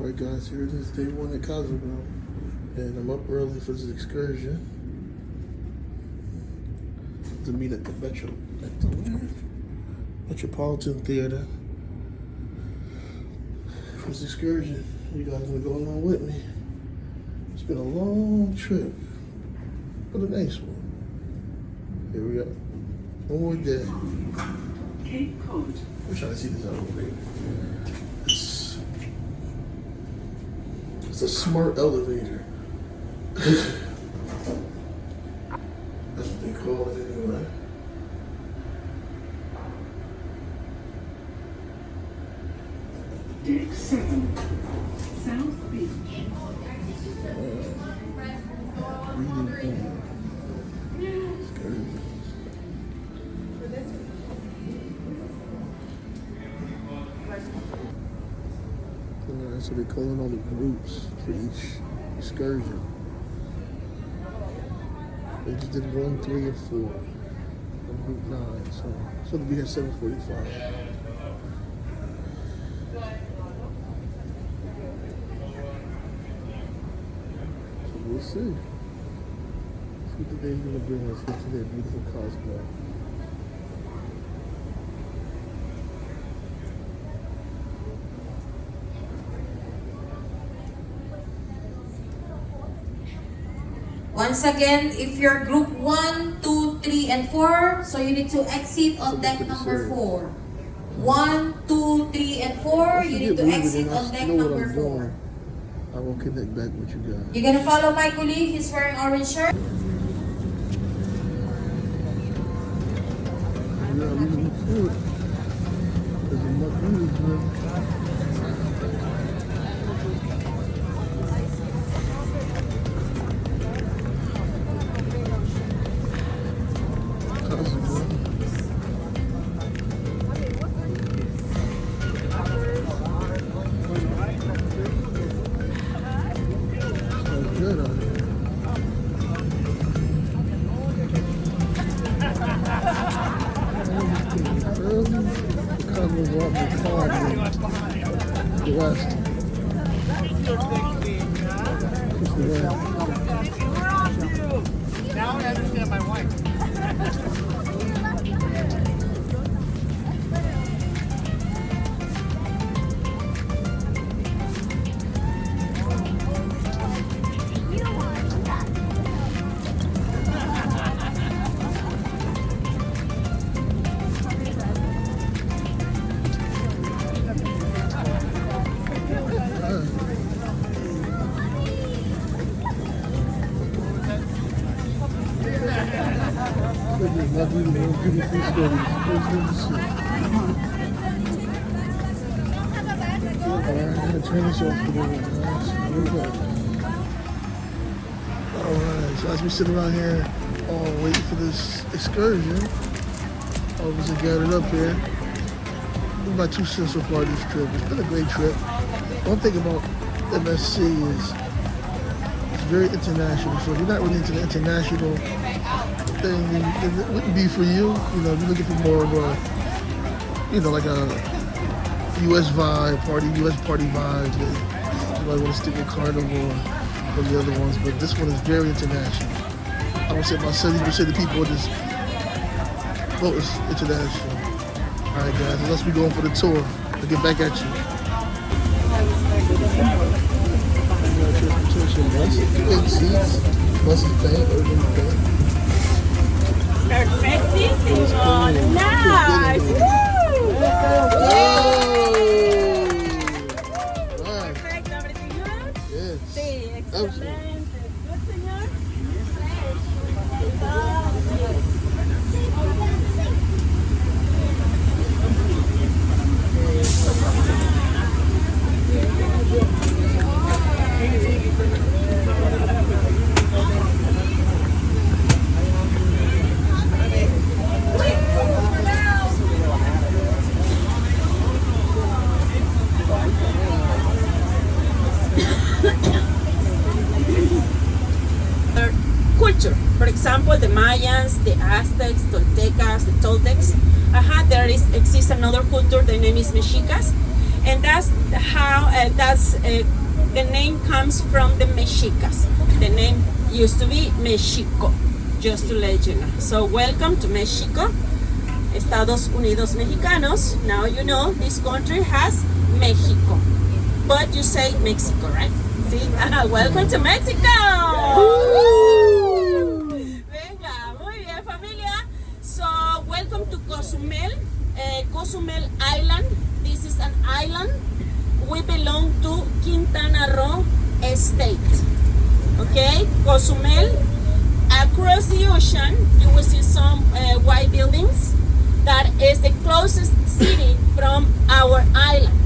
Alright guys, here it is, day one at Cozumel. And I'm up early for this excursion to meet at the Metropolitan Theater for this excursion. You guys gonna go along with me. It's been a long trip, but a nice one. Here we go. One more day. Cape Cod. I'm trying to see this elevator. It's a smart elevator. That's what they call it anyway. Deck 7. South Beach. Reading room. So they're calling all the groups for each excursion. They just did 1, 3, and 4. On group 9, so they'll be here at 7:45. So we'll see. See what the day's gonna bring us here today, beautiful Cozumel. Once again, if you're group 1, 2, 3, and 4, so you need to exit on deck number 4. 1, 2, 3, and 4, you need to exit on deck number 4. I will connect back with you guys. You're gonna follow my colleague, he's wearing orange shirt. Yeah, we can food. There's enough food, man. Now I understand my wife. Turn this off for the Alright, so as we sit around here waiting for this excursion, all of us are gathered up here. This is my 2 cents so far this trip. It's been a great trip. One thing about MSC is it's very international. So if you're not really into the international thing, it wouldn't be for you. You know, if you're looking for more of a, you know, like a U.S. vibe, U.S. party vibe. You might want to stick with Carnival or the other ones, but this one is very international. I would say about 70% of people in this boat is international. All right, guys, let's be going for the tour. I'll get back at you. Good seats, buses bank, urban bank. Perfectísimo, nice. Woo! Perfecto, everything good? Yes. Sí, excelente. Good, señor? Culture. For example, the Mayans, the Aztecs, Toltecas, the Toltecs. There exists another culture, the name is Mexicas. and that's how the name comes from the Mexicas. The name used to be Mexico, just to let you know. So welcome to Mexico, Estados Unidos Mexicanos. Now you know this country has Mexico, but you say Mexico, right? See, welcome to Mexico. Venga, muy bien, familia. So welcome to Cozumel, Cozumel Island. This is an island. We belong to Quintana Roo state. Okay, Cozumel. Across the ocean, you will see some white buildings. That is the closest city from our island.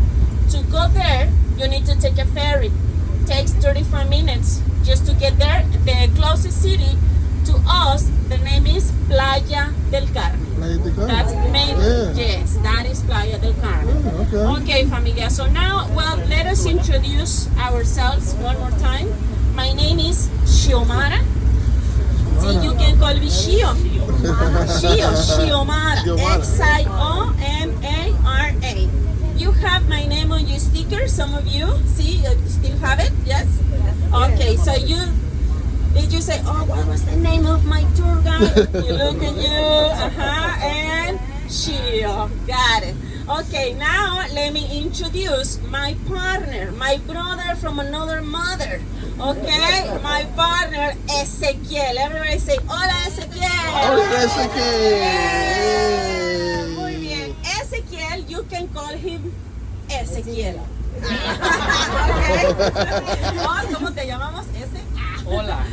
To go there, you need to take a ferry. It takes 35 minutes just to get there. The closest city to us, the name is Playa del Carmen. Playa del Carmen. That's maybe, yes, that is Playa del Carmen. Yeah, okay. Okay, familia. So now, well, let us introduce ourselves one more time. My name is Xiomara. See, you can call me Shio. Xiomara. Xiomara. You have my name on your sticker, some of you. See, you still have it? Yes? Okay, so did you say, oh, what was the name of my tour guide? You look at you, and Shio. Got it. Okay, now let me introduce my partner, my brother from another mother. Okay, my partner, Ezequiel. Everybody say, hola, Ezequiel. Hola, Ezequiel. Muy bien. Ezequiel, you can call him Ezequiel. Okay. Oh, ¿cómo te llamamos? Ese? Hola.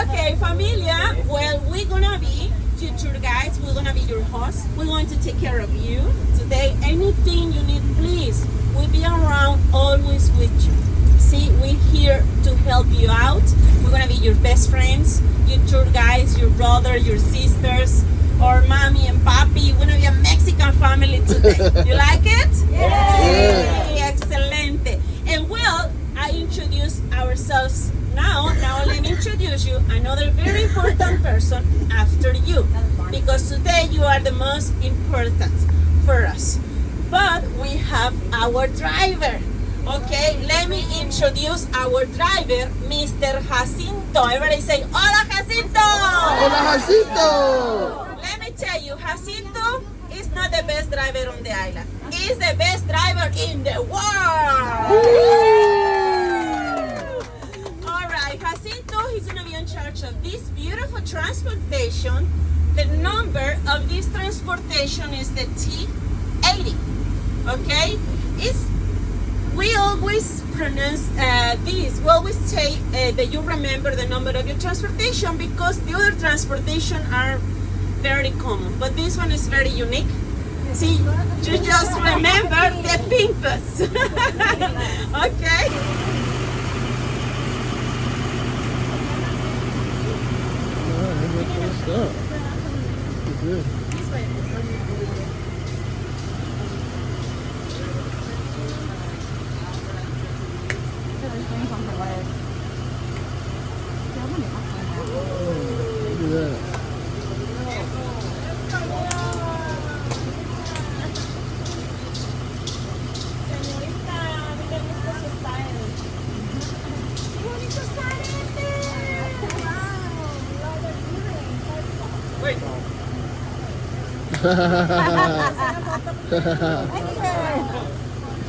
Okay, familia. Well, we're gonna be your tour guides. We're gonna be your hosts. We're going to take care of you today. Anything you need, please. We'll be around, always with you. See, we're here to help you out. We're gonna be your best friends, your tour guides, your brother, your sisters, or mommy and papi. We're gonna be a Mexican family today. You like it? Yes. Excelente. And well, I introduce ourselves now. Now let me introduce you another very important person after you, because today you are the most important for us. But we have our driver. Okay, let me introduce our driver, Mr. Jacinto. Everybody say, hola, Jacinto! Hola, Jacinto! Let me tell you, Jacinto is not the best driver on the island. He's the best driver in the world! All right, Jacinto, he's going to be in charge of this beautiful transportation. The number of this transportation is the T80. Okay? We always pronounce this. We always say that you remember the number of your transportation, because the other transportation are very common, but this one is very unique. See, you just remember the pimpus. Okay. Good. Look at that. Wait.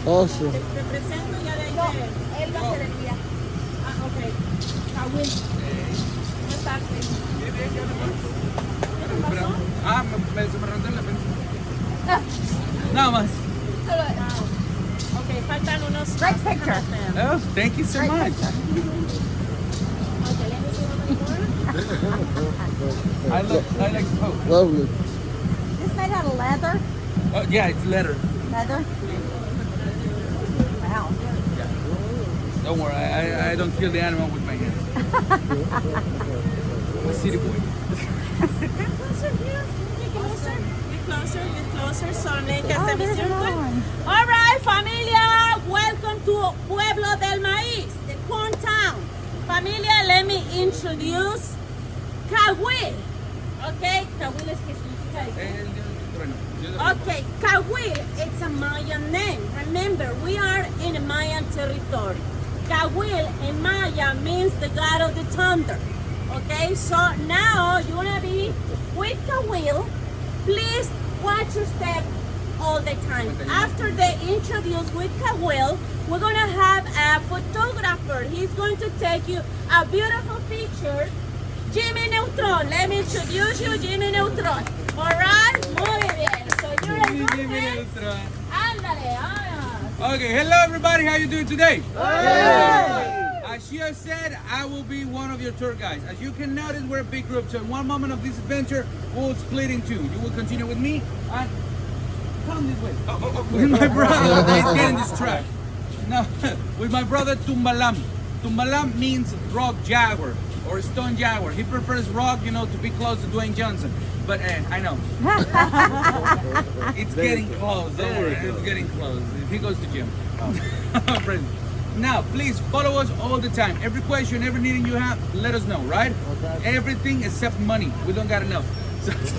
Awesome. Te presento ya de ahí. Él va a hacer el día. Ah, ok. Kawin. ¿Cómo estás? ¿Qué te pasó? Se me rompió la prensa. Nada más. Ok, faltan unos. Great picture. Oh, thank you so much. Okay, let me see how many more. I like the poke. Lovely. This made out of leather. Oh, yeah, it's leather. Leather. Wow. Don't worry, I don't kill the animal with my hands. I'm a city boy. Get closer here. Get closer. Get closer. Get closer. So make a Oh, there's semicircle. another one. All right, familia. Welcome to Pueblo del Maíz, the corn town. Familia, let me introduce Kawil. Okay, Kawil es que significa El trueno. Okay, Cahuil, it's a Mayan name. Remember, we are in a Mayan territory. Cahuil in Maya means the god of the thunder. Okay, so now you're gonna be with Cahuil. Please watch your step all the time. After they introduce with Cahuil, we're gonna have a photographer. He's going to take you a beautiful picture. Jimmy Neutron, let me introduce you, Jimmy Neutron. All right, muy bien. So you're in good hands. Ándale, vámonos. Okay, hello everybody, how you doing today? As she has said, I will be one of your tour guides. As you can notice, we're a big group, so in one moment of this adventure, we'll split in two. You will continue with me, and come this way. With my brother, he's getting distracted. No, with my brother Tumbalam. Tumbalam means rock jaguar or stone jaguar. He prefers rock, you know, to be close to Dwayne Johnson. But I know. It's getting close. Don't worry. It's getting close. He goes to gym. Friends. Now, please follow us all the time. Every question, every needing you have, let us know, right? Okay. Everything except money. We don't got enough.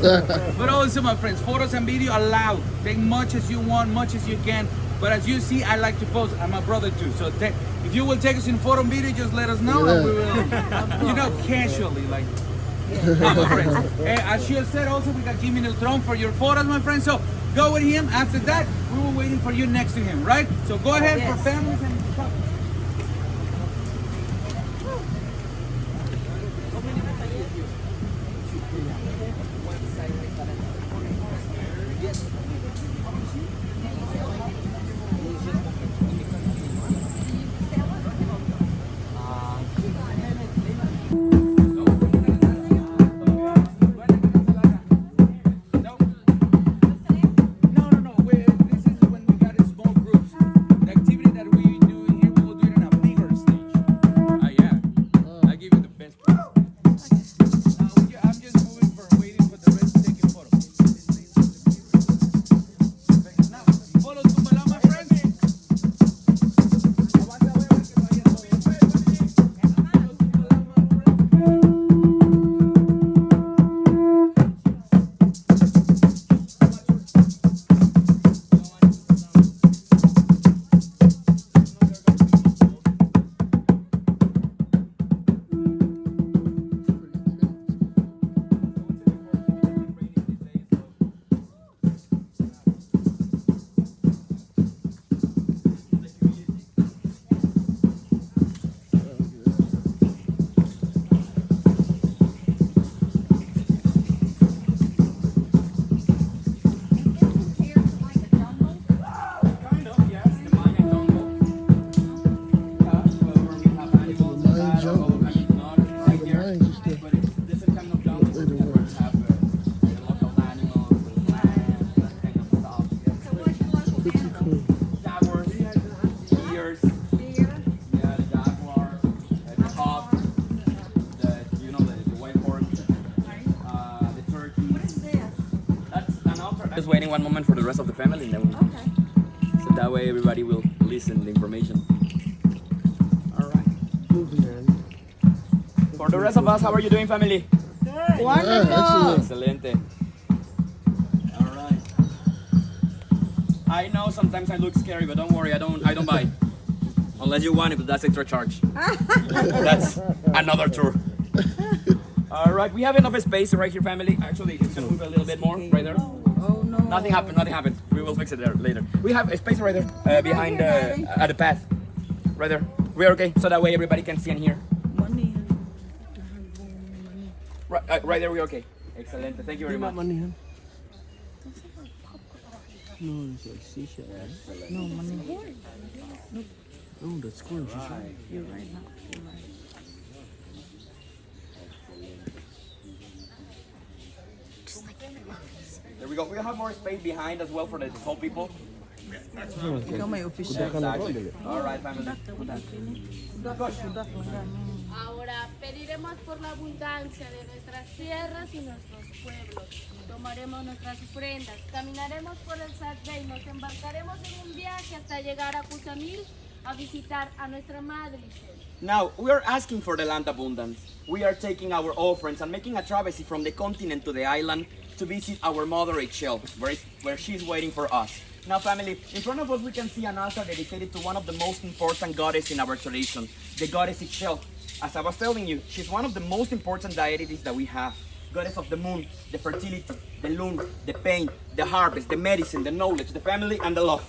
So, but also, my friends, photos and video allowed. Take much as you want, much as you can. But as you see, I like to post. I'm a brother too. So if you will take us in photo and video, just let us know, and we will, you know, casually, like. My friends. As she said, also we got Jimmy Neutron for your photos, my friends. So go with him. After that, we were waiting for you next to him, right? So go ahead for families and couples. Just waiting one moment for the rest of the family, and then we'll, so that way everybody will listen the information. All right. For the rest of us, how are you doing, family? Good. Wonderful. Excelente. All right. I know sometimes I look scary, but don't worry, I don't buy. Unless you want it, but that's extra charge. That's another tour. All right, we have enough space right here, family. Actually, it's gonna move a little bit more right there. Oh no. Nothing happened. We will fix it there later. We have a space right there behind at the path. Right there. We're okay, so that way everybody can see and hear. Right there, we're okay. Excellent. Thank you very much. No, it's like seashell. No money. Oh, that's cool. Right. You're right now. You're right. There we go. We have more space behind as well for the tall people. Ikaw may official. Exactly. All right, family. Ahora pediremos por la abundancia de nuestras tierras y nuestros pueblos. Tomaremos nuestras ofrendas, caminaremos por el Xtabentún y nos embarcaremos en un viaje hasta llegar a Cozumel a visitar a nuestra madre. Now, we are asking for the land abundance. We are taking our offerings and making a travesty from the continent to the island to visit our mother Rachel, where she's waiting for us. Now family, in front of us we can see an altar dedicated to one of the most important goddesses in our tradition, the goddess Rachel. As I was telling you, she's one of the most important deities that we have. Goddess of the moon, the fertility, the loom, the pain, the harvest, the medicine, the knowledge, the family, and the love.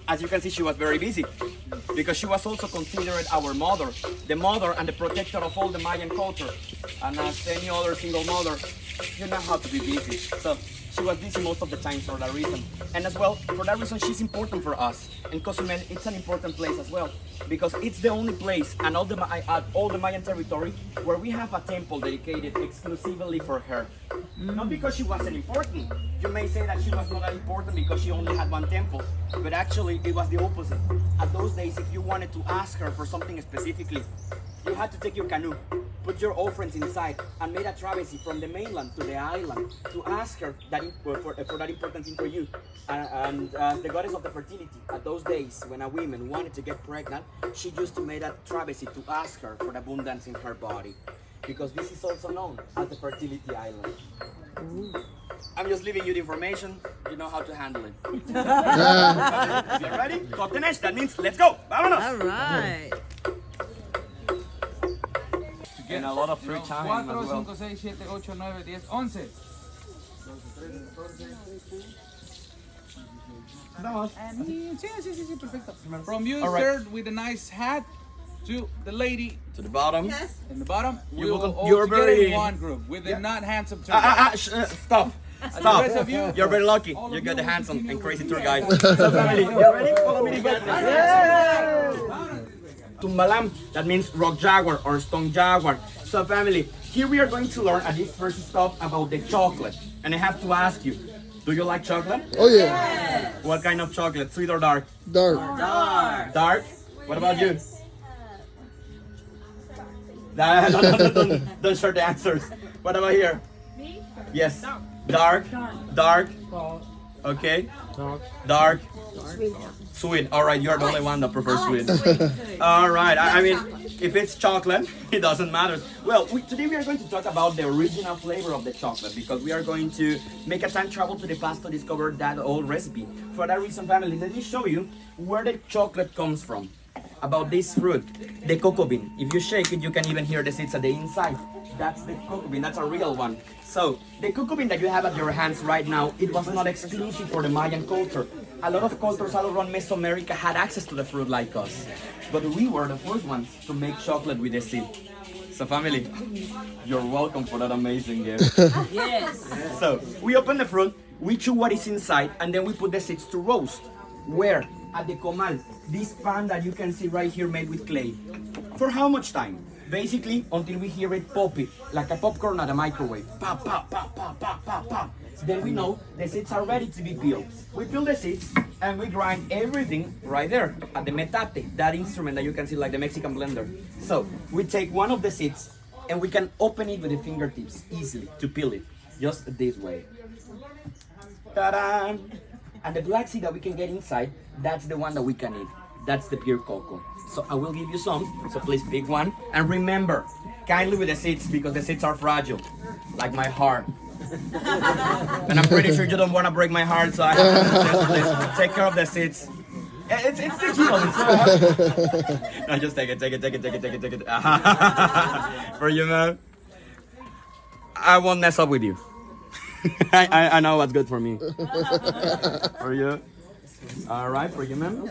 As you can see, she was very busy because she was also considered our mother, the mother and the protector of all the Mayan culture. And as any other single mother, you know how to be busy. So she was busy most of the time for that reason. And as well, for that reason, she's important for us. And Cozumel, it's an important place as well because it's the only place and all the Mayan territory where we have a temple dedicated exclusively for her. Not because she wasn't important. You may say that she was not that important because she only had one temple, but actually it was the opposite. At those days, if you wanted to ask her for something specifically, you had to take your canoe, put your offerings inside, and made a travesty from the mainland to the island to ask her for that important thing for you. And the goddess of the fertility, at those days when a woman wanted to get pregnant, she used to make a travesty to ask her for the abundance in her body. Because this is also known as the fertility island. I'm just leaving you the information, you know how to handle it. If you're ready, Cotenesh, that means let's go, vámonos! All right. And a lot of free time 4, as well. 5, 6, 7, 8, 9, 10, 11. Sí, perfecto. From you, All right. sir, with a nice hat, to the lady To the bottom. in the bottom. We You will will- all you're together very- in one group with the not handsome tour Stop. And the Stop. rest of you, You're very lucky. all You of got you the will handsome continue and crazy with tour me. guide. So family, you ready? Follow me together. Tumbalam, that means rock jaguar or stone jaguar. So family, here we are going to learn at this first stop about the chocolate. And I have to ask you, do you like chocolate? Oh yeah, What kind of chocolate? Sweet or dark? dark. Dark? What about you? No, don't share the answers. What about here? Me? Yes. Dark. Dark. Okay. Dark. Sweet. All right, you're the only one that prefers sweet. All right. I mean, if it's chocolate, it doesn't matter. Well, today we are going to talk about the original flavor of the chocolate because we are going to make a time travel to the past to discover that old recipe. For that reason, family, let me show you where the chocolate comes from. About this fruit, the cocoa bean. If you shake it, you can even hear the seeds at the inside. That's the cocoa bean, that's a real one. So, the cocoa bean that you have at your hands right now, it was not exclusive for the Mayan culture. A lot of cultures all around Mesoamerica had access to the fruit like us. But we were the first ones to make chocolate with the seed. So family, you're welcome for that amazing gift. Yes. So, we open the fruit, we chew what is inside, and then we put the seeds to roast. Where? At the comal, this pan that you can see right here made with clay. For how much time? Basically, until we hear it popping, like a popcorn at a microwave. Pop, pop, pop, pop, pop, pop, pop. Then we know the seeds are ready to be peeled. We peel the seeds and we grind everything right there at the metate, that instrument that you can see like the Mexican blender. So we take one of the seeds and we can open it with the fingertips easily to peel it, just this way. Ta-da! And the black seed that we can get inside, that's the one that we can eat. That's the pure cocoa. So I will give you some, so please pick one. And remember, kindly with the seeds because the seeds are fragile, like my heart. And I'm pretty sure you don't want to break my heart, so I have to suggest please take care of the seeds. It's digital, it's so hard. No, just take it. For you, man. I won't mess up with you. I know what's good for me. For you. All right, for you, ma'am.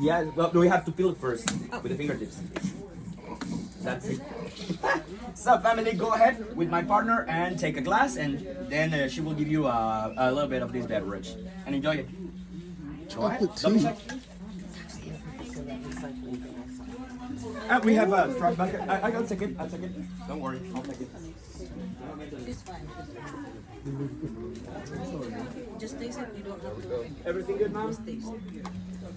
Yeah, well, we have to peel it first with the fingertips. That's it. So, family, go ahead with my partner and take a glass, and then she will give you a little bit of this beverage. And enjoy it. Go ahead. Don't be shy. We have a truck back. I'll take it. Don't worry, I'll take it. It's fine. Just taste it, you don't have to. Everything good, ma'am? Just taste it.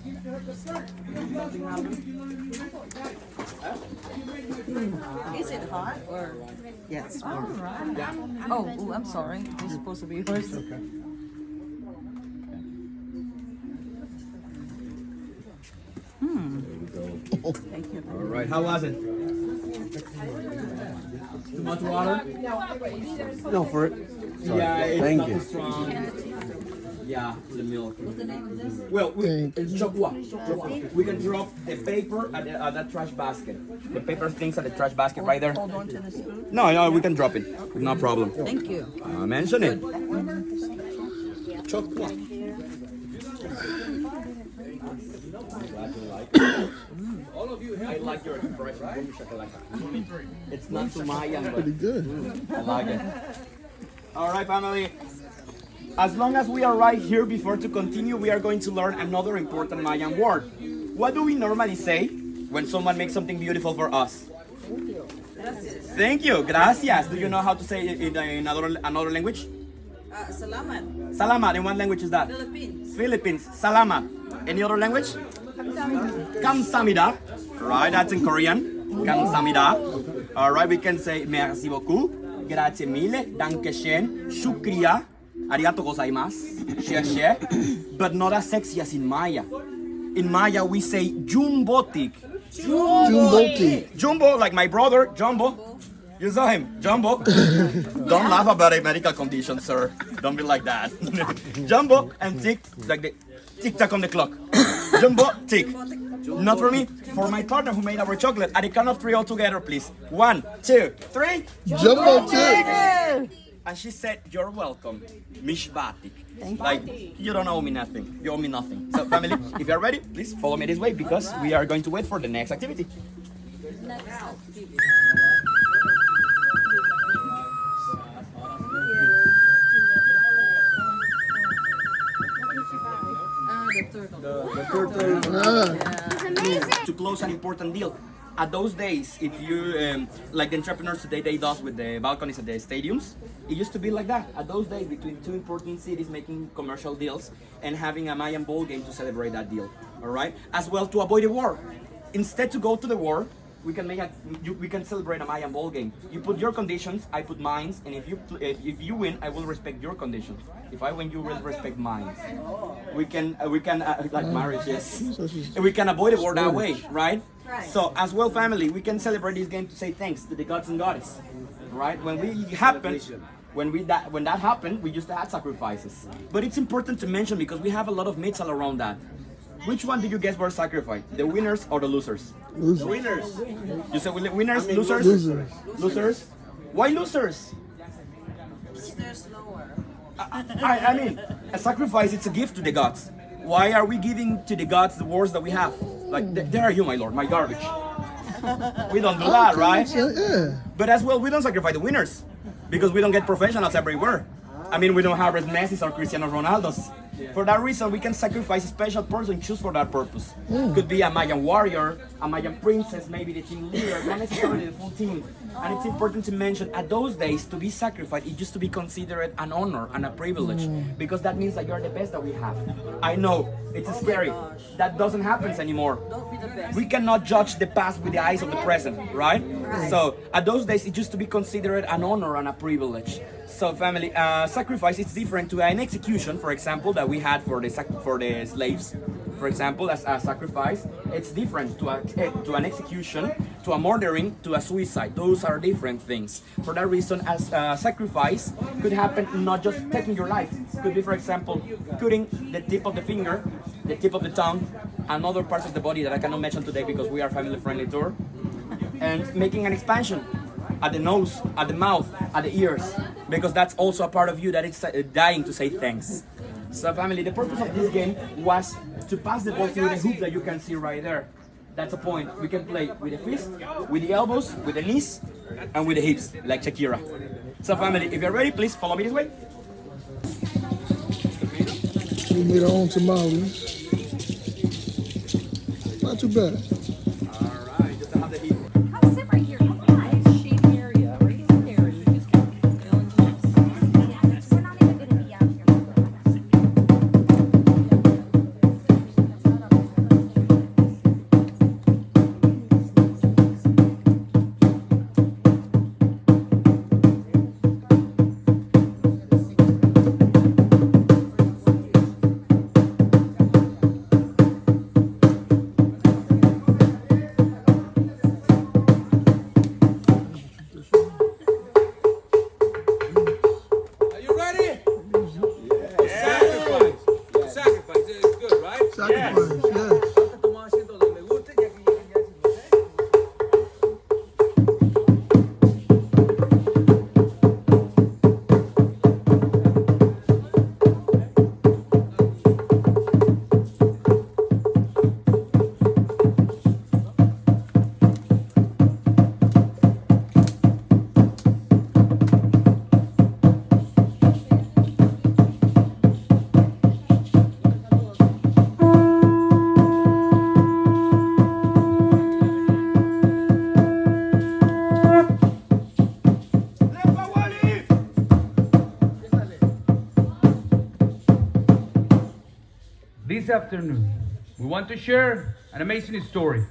Nothing happened? Is it hot or? Yes. All right. Oh, I'm sorry. It's supposed to be yours. Okay. Thank you. All right, how was it? Too much water? No, for it. Yeah, it's Thank not you. too strong. Yeah, the milk. Well, we can drop the paper at that trash basket. The paper things at the trash basket right there. Hold on to the spoon. No, we can drop it. No problem. Thank you. Mention it. All of you, I like your expression. It's not too Mayan, but Pretty good. I like it. All right, family. As long as we are right here before to continue, we are going to learn another important Mayan word. What do we normally say when someone makes something beautiful for us? Thank you. Gracias. Do you know how to say it in another language? Salamat. Salamat. In what language is that? Philippines. Philippines. Salamat. Any other language? Kamsamida. Right, that's in Korean. Kamsamida. All right, we can say merci beaucoup, grazie mille, danke schön, shukriya, arigato gozaimasu, xie, but not as sexy as in Maya. In Maya, we say jumbotik. Jumbotik. Jumbo, like my brother, Jumbo. You saw him, Jumbo. Don't laugh about a medical condition, sir. Don't be like that. Jumbo and tick, like the tick-tock on the clock. Jumbo, tick. Not for me, for my partner who made our chocolate. At the count of 3 all together, please. 1, 2, 3. Jumbotik. And she said, you're welcome, Mishbatik. Like, you don't owe me nothing. You owe me nothing. So, family, if you're ready, please follow me this way because we are going to wait for the next activity. To close an important deal. At those days, if you, like the entrepreneurs today, they does with the balconies at the stadiums, it used to be like that. At those days, between two important cities making commercial deals and having a Mayan ball game to celebrate that deal, all right? As well, to avoid a war. Instead to go to the war, we can celebrate a Mayan ball game. You put your conditions, I put mine, and if you win, I will respect your conditions. If I win, you will respect mine. We can like marriage, yes. We can avoid a war that way, right? So as well, family, we can celebrate this game to say thanks to the gods and goddess, right? When that happened, we used to have sacrifices. But it's important to mention because we have a lot of myths all around that. Which one do you guess were sacrificed? The winners or the losers? Losers. The winners. You said winners, losers? Losers. Losers? Why losers? They're slower. I mean, a sacrifice, it's a gift to the gods. Why are we giving to the gods the words that we have? Like, there are you, my lord, my garbage. We don't do that, right? Yeah. But as well, we don't sacrifice the winners because we don't get professionals everywhere. I mean, we don't have Messi's or Cristiano Ronaldo's. For that reason, we can sacrifice a special person choose for that purpose. Could be a Mayan warrior, a Mayan princess, maybe the team leader, not necessarily the full team. And it's important to mention, at those days, to be sacrificed, it used to be considered an honor and a privilege, because that means that you're the best that we have. I know, it's scary. That doesn't happen anymore. We cannot judge the past with the eyes of the present, right? So, at those days, it used to be considered an honor and a privilege. So, family, sacrifice is different to an execution, for example, that we had for the slaves. For example, as a sacrifice, it's different to an execution, to a murdering, to a suicide. Those are different things. For that reason, as a sacrifice could happen not just taking your life. Could be, for example, cutting the tip of the finger, the tip of the tongue, and other parts of the body that I cannot mention today because we are family-friendly tour, and making an expansion at the nose, at the mouth, at the ears, because that's also a part of you that is dying to say thanks. So, family, the purpose of this game was to pass the ball through the hoop that you can see right there. That's a point. We can play with the fist, with the elbows, with the knees, and with the hips, like Shakira. So, family, if you're ready, please follow me this way. We made our own tamales. Not too bad. All right, just to have the heat. Come sit right here. Come on. Nice shaded area. Right in there. You just keep feeling nice. We're not even gonna be out here. Yes. Tomamos asiento donde guste, ya que lleguen ya sin ustedes. This afternoon, we want to share an amazing story.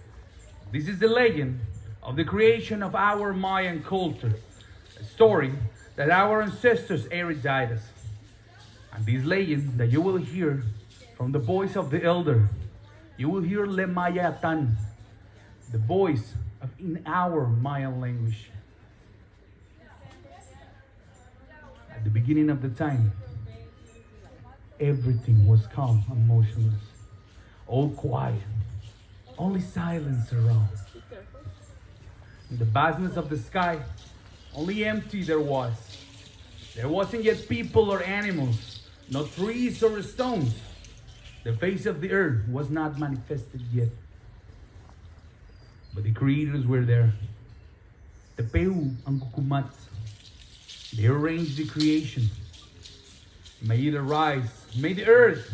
This is the legend of the creation of our Mayan culture, a story that our ancestors erudite us. And this legend that you will hear from the voice of the elder, you will hear Le Mayatan, the voice of in our Mayan language. At the beginning of the time, everything was calm and motionless, all quiet, only silence around. In the vastness of the sky, only empty there was. There wasn't yet people or animals, no trees or stones. The face of the earth was not manifested yet. But the creators were there. Tepeu and Kukumats. They arranged the creation. May it arise, may the earth,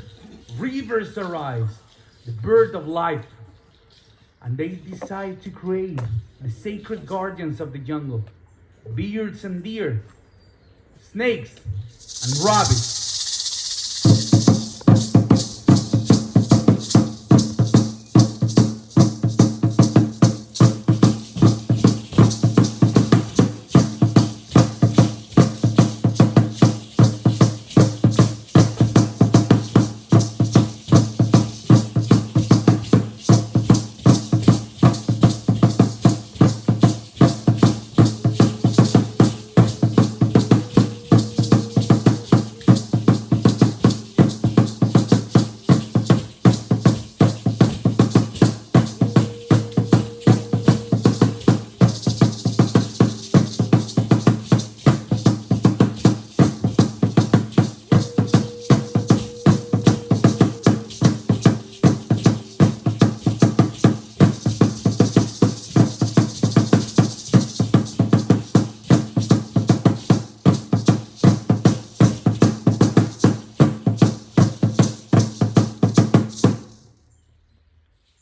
rivers arise, the birth of life. And they decide to create the sacred guardians of the jungle, beards and deer, snakes and rabbits.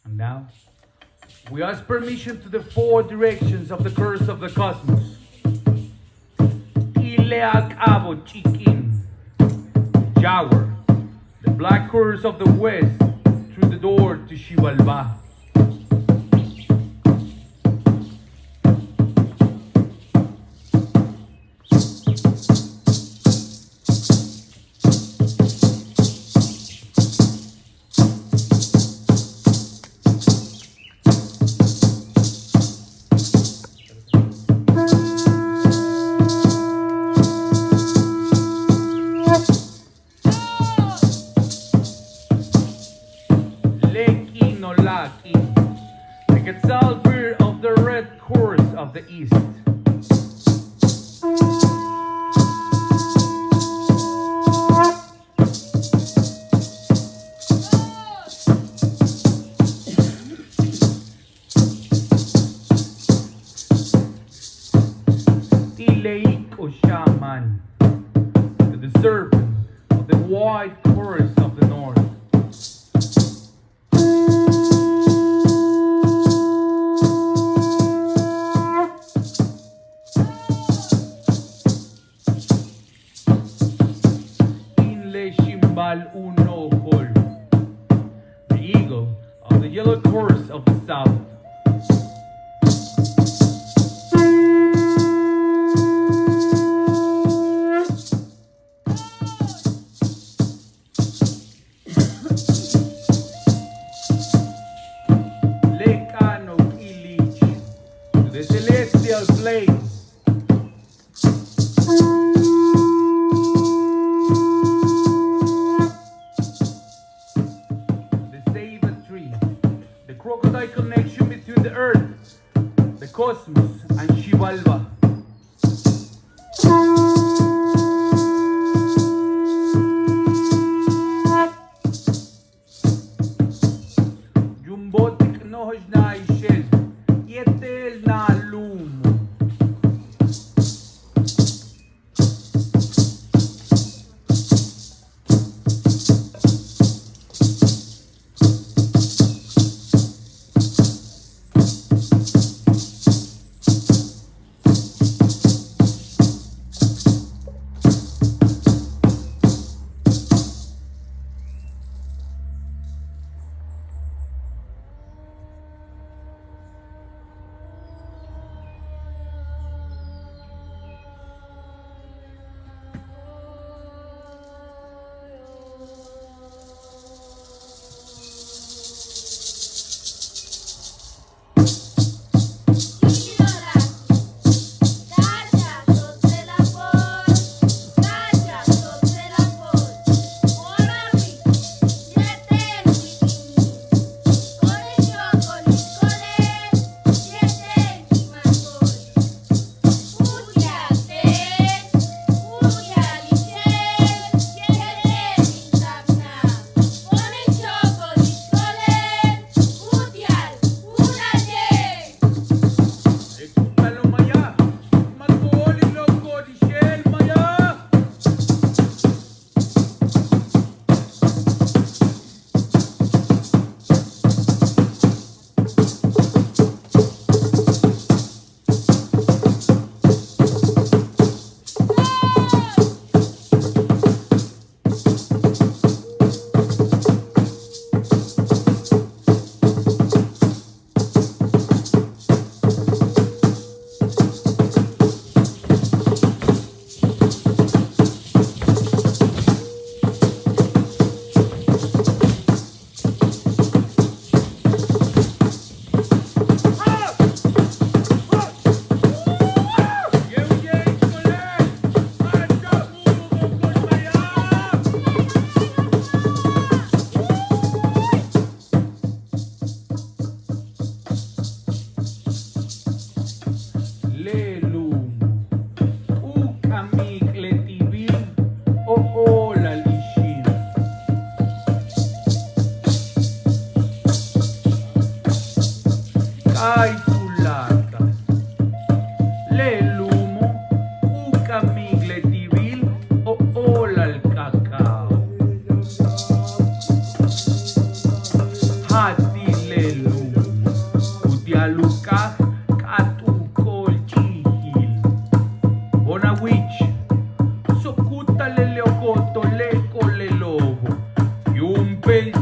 Now, we ask permission to the four directions of the curse of the cosmos. Ileak Abo Chikin, Jaguar, the black curse of the west, through the door to Xibalbá. The Quetzalbird of the red course of the east. Tileiko Shaman, the serpent of the white course of the north. Uno Hol, the eagle of the yellow course of the south. Lekano Ilich, to the celestial plains. The Xtabentún, crocodile connection between the earth, the cosmos, and Xibalba. Jumbotic nohoj na ishel, yetel na lumo.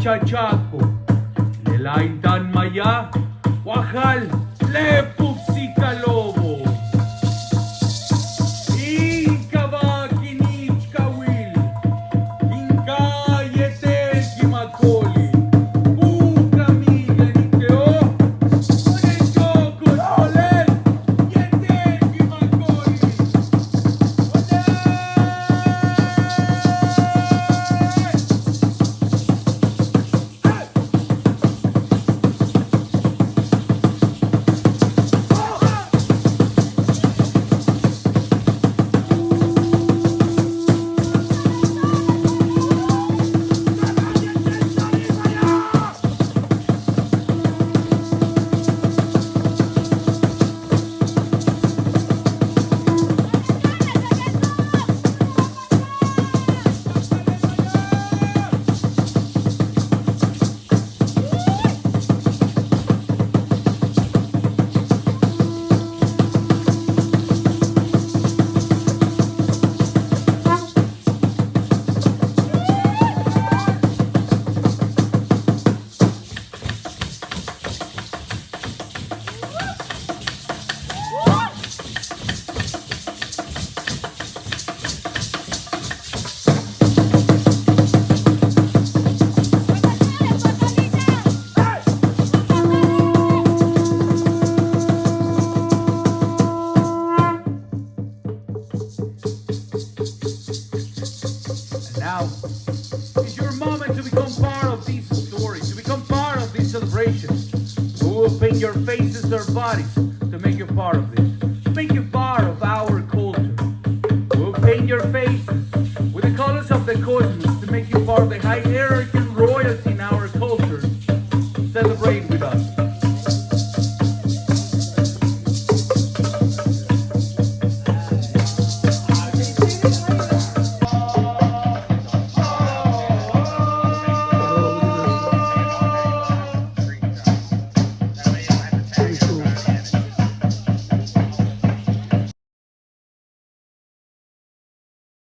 Chachaco, le laintan maya, Guajal, le pupsica lobo. Inca vaquinichca will, Inca yete kimacoli, Uca miga nikeo, One choco solen, yete kimacoli. our bodies to make you part of this, to make you part of our culture. We'll paint your faces with the colors of the cosmos to make you part of the hierarchy